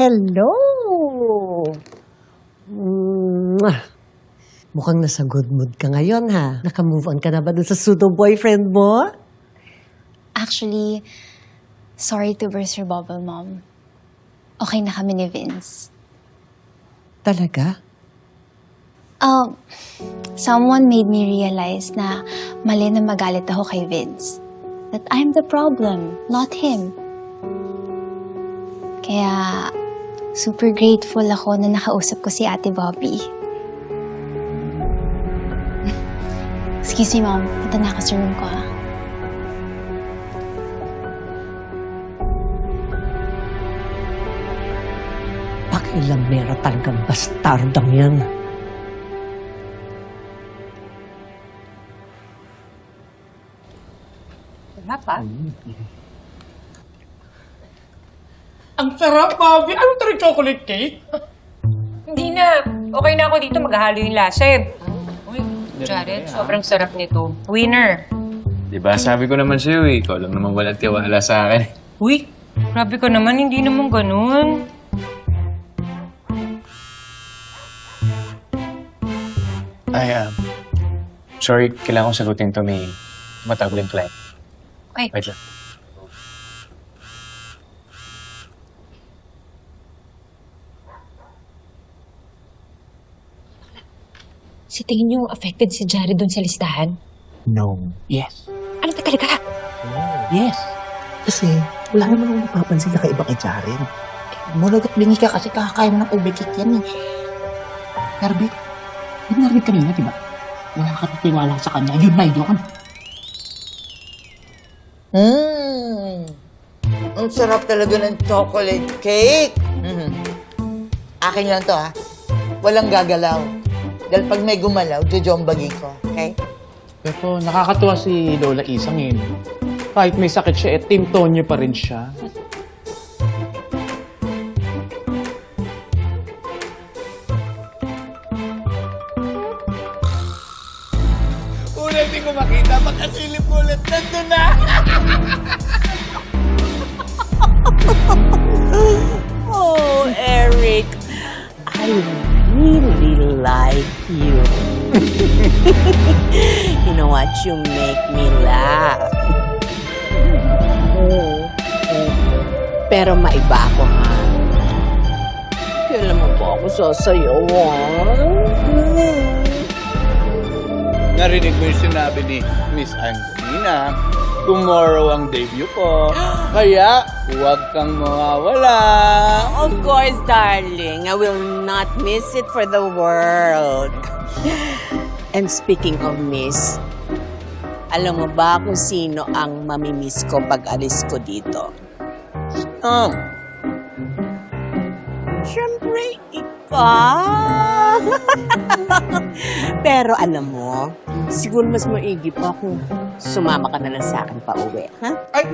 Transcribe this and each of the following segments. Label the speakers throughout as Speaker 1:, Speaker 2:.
Speaker 1: Hello! Mwah! Mukhang nasa good mood ka ngayon, ha? Naka-move on ka na ba dun sa pseudo-boyfriend mo?
Speaker 2: Actually, sorry to burst your bubble, Mom. Okay na kami ni Vince.
Speaker 1: Talaga?
Speaker 2: Someone made me realize na mali na magalit ako kay Vince. That I'm the problem, not him. Kaya, super grateful ako na nakausap ko si Ate Bobby. Excuse me, Mom. Punta na ako sa room ko, ah.
Speaker 1: Pakilamera talagang bastardang yan.
Speaker 3: Wala pa? Ang sarap, Bobby! Ano ito rin chocolate cake?
Speaker 4: Hindi na. Okay na ako dito. Maghahalo yung lasa eh. Uy, Jared, sobrang sarap nito. Winner.
Speaker 5: Diba, sabi ko naman sa'yo eh. Ikaw lang naman walang tiwala sa akin.
Speaker 4: Uy, grabe ka naman. Hindi naman ganun.
Speaker 5: Ay, sorry, kailangan kong sagutin to. May matagling client.
Speaker 4: Okay.
Speaker 5: Wait lang.
Speaker 6: Si tingin niyo affected si Jared doon sa listahan?
Speaker 7: No. Yes.
Speaker 6: Ano ba talaga?
Speaker 7: Yes. Kasi wala naman akong napapansin na kaiba kay Jaren. Mulag at bingi ka kasi kakakain mo ng ube cake yan eh. Pero Vic, di ba narinig kanina, diba? Wala ka natiwala sa kanya. Yun na yun.
Speaker 8: Ang sarap talaga ng chocolate cake. Akin lang to, ha? Walang gagalaw. Dahil pag may gumalaw, jojombagin ko, okay?
Speaker 9: Pero nakakatuwa si Lola Isang eh. Kahit may sakit siya, Team Tonyo pa rin siya.
Speaker 8: Ulit di ko makita, makasilip ulit. Nandun na!
Speaker 1: Oh, Eric. I really like you. You know what? You make me laugh. Pero maiba ako, ha? Kailan mo ba ako sasayawan?
Speaker 10: Narinig mo yung sinabi ni Miss Angelina. Tomorrow ang debut ko. Kaya, huwag kang mawawala.
Speaker 1: Of course, darling. I will not miss it for the world. And speaking of miss, alam mo ba kung sino ang mamimiss ko pag alis ko dito?
Speaker 10: Oh,
Speaker 1: Siyempre, ikaw. Pero alam mo, siguro mas maigi pa kung sumama ka na lang sa akin pa uwi, ha?
Speaker 10: ay!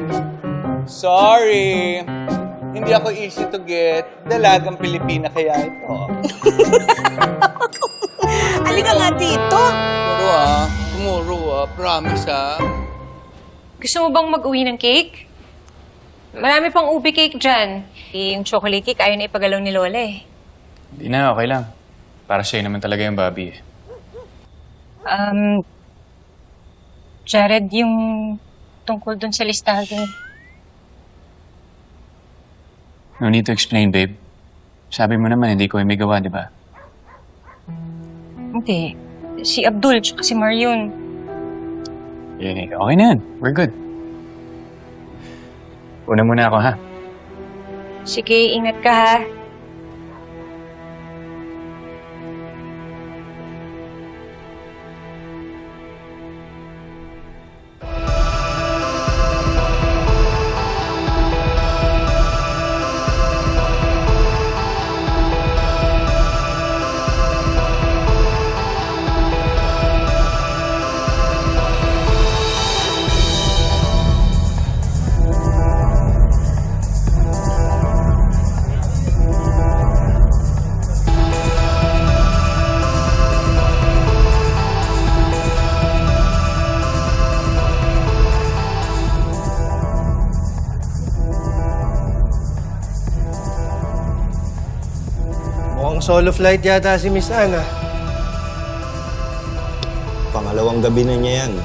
Speaker 10: Sorry! Hindi ako easy to get. Dalagang Pilipina kaya ito.
Speaker 1: Halika nga dito.
Speaker 10: Pero tomorrow promise
Speaker 4: Gusto mo bang mag-uwi ng cake? Marami pang ube cake dyan. Yung chocolate cake, ayaw na ipagalaw ni Lola eh.
Speaker 5: Hindi na, okay lang. Para sa'yo naman talaga yung Bobby eh.
Speaker 4: Jared, yung tungkol dun sa listahan.
Speaker 5: No need to explain, babe. Sabi mo naman, hindi ko may gawa, di ba?
Speaker 4: Hindi. Si Abdul, tsaka si Marion.
Speaker 5: Okay na yan. We're good. Una muna ako, ha?
Speaker 4: Sige, ingat ka ha.
Speaker 11: Naka-solo flight yata si Miss Anna.
Speaker 12: Pangalawang gabi na niya yan.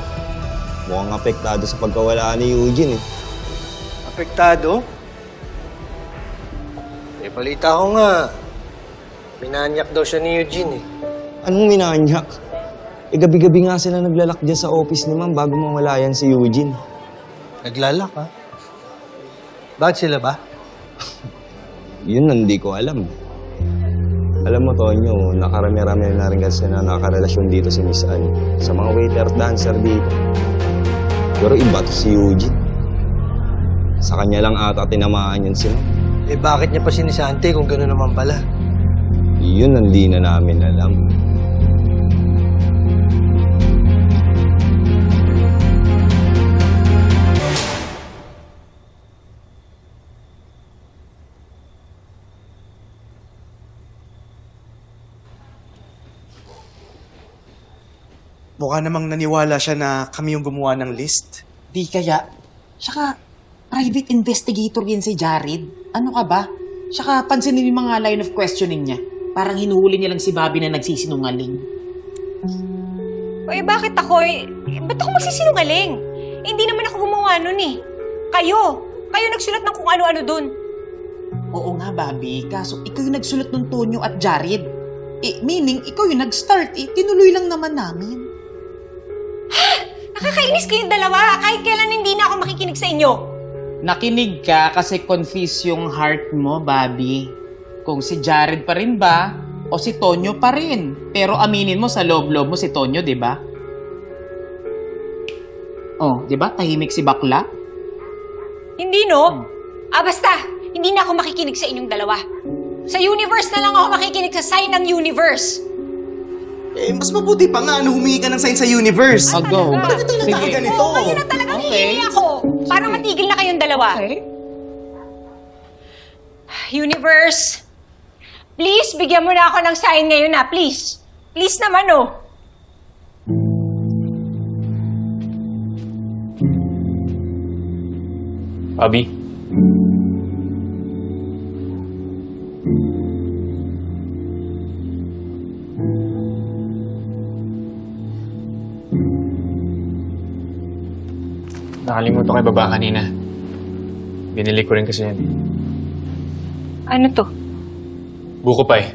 Speaker 12: Mukhang apektado sa pagkawala ni Eugene eh.
Speaker 11: Apektado? Balita ko nga, minanyak daw siya ni Eugene eh.
Speaker 12: Anong minanyak? Gabi-gabi nga sila naglalak dyan sa office ni Ma'am bago mawala yan si Eugene.
Speaker 11: Naglalak ha? Bakit sila ba?
Speaker 12: Yun hindi ko alam. Alam mo, Tonyo, nakarami-rami na rin kasi na nakarelasyon dito si Miss Anne. Sa mga waiter, dancer dito. Pero iba to si Eugene. Sa kanya lang ata tinamaan yun si Ma'am.
Speaker 11: Eh bakit niya pa sinisante kung gano'n naman pala?
Speaker 12: Yun hindi na namin alam.
Speaker 13: Mukha namang naniwala siya na kami yung gumawa ng list.
Speaker 7: Di kaya. Tsaka, private investigator yan si Jared. Ano ka ba? Tsaka, pansinin yung mga line of questioning niya. Parang hinuhuli niya lang si Bobby na nagsisinungaling.
Speaker 4: Oy, bakit ako? Ba't ako magsisinungaling? Hindi naman ako gumawa nun eh. Kayo! Kayo nagsulat ng kung ano-ano dun.
Speaker 7: Oo nga, Bobby. Kaso, ikaw yung nagsulat ng Tonyo at Jared. Meaning, ikaw yung nag-start. Tinuloy lang naman namin.
Speaker 4: Nakakainis kayong dalawa. Kahit kailan hindi na ako makikinig sa inyo.
Speaker 9: Nakinig ka kasi confused yung heart mo, Bobby. Kung si Jared pa rin ba o si Tonyo pa rin. Pero aminin mo sa loob-loob mo si Tonyo, di ba? Oh, di ba? Tahimik si bakla.
Speaker 4: Hindi, no? Basta. Hindi na ako makikinig sa inyong dalawa. Sa universe na lang ako makikinig sa sign ng universe.
Speaker 13: Mas mabuti pa nga humingi ka ng sign sa universe.
Speaker 9: Go.
Speaker 13: Bakit ito nataganito?
Speaker 4: Oo, ngayon na talagang hihingi ako. Para matigil na kayong dalawa.
Speaker 9: Okay.
Speaker 4: Universe, please, bigyan mo na ako ng sign ngayon na. Please. Please naman, oh.
Speaker 5: Bobby? Nakalimutan ko yung baba kanina. Binili ko rin kasi yan.
Speaker 4: Ano to?
Speaker 5: Buko pa eh.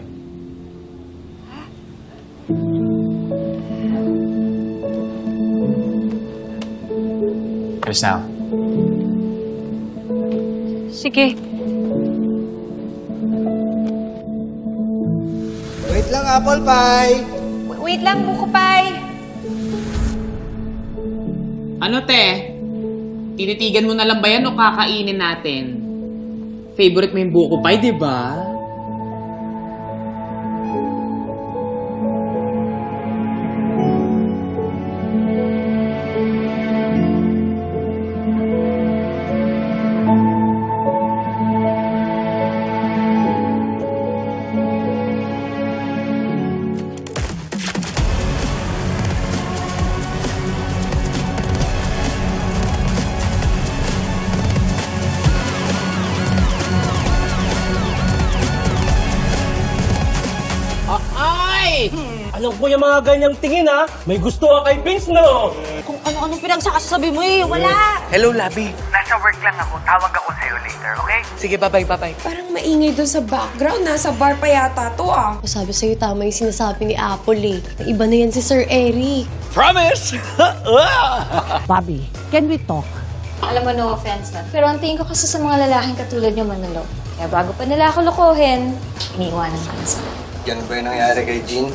Speaker 5: Alis na ako.
Speaker 4: Sige.
Speaker 11: Wait lang, apple pie!
Speaker 4: Wait lang, buko pie.
Speaker 9: Ano, te? Tinitigan mo na lang ba yan o kakainin natin? Favorite mo yung buko pie, di ba?
Speaker 3: Alam ko yung mga ganyang tingin ha. May gusto ka kay Vince, no?
Speaker 6: Kung ano-anong pinagsasabi mo eh, wala.
Speaker 3: Hello, Labi.
Speaker 14: Nasa work lang ako. Tawag ako sa'yo later, okay?
Speaker 3: Sige, bye-bye.
Speaker 15: Parang maingay doon sa background. Nasa bar pa yata to ah.
Speaker 6: Sabi sa'yo, tama yung sinasabi ni Apple eh. Iba na yan si Sir Eric.
Speaker 3: Promise!
Speaker 7: Bobby, can we talk?
Speaker 2: Alam mo, no offense na. Pero ang tingin ko kasi sa mga lalaking katulad niyo, Manolo. Kaya bago pa nila ako lokohin, iniiwanan ka na sila.
Speaker 11: Yan ba yung nangyari kay Jean?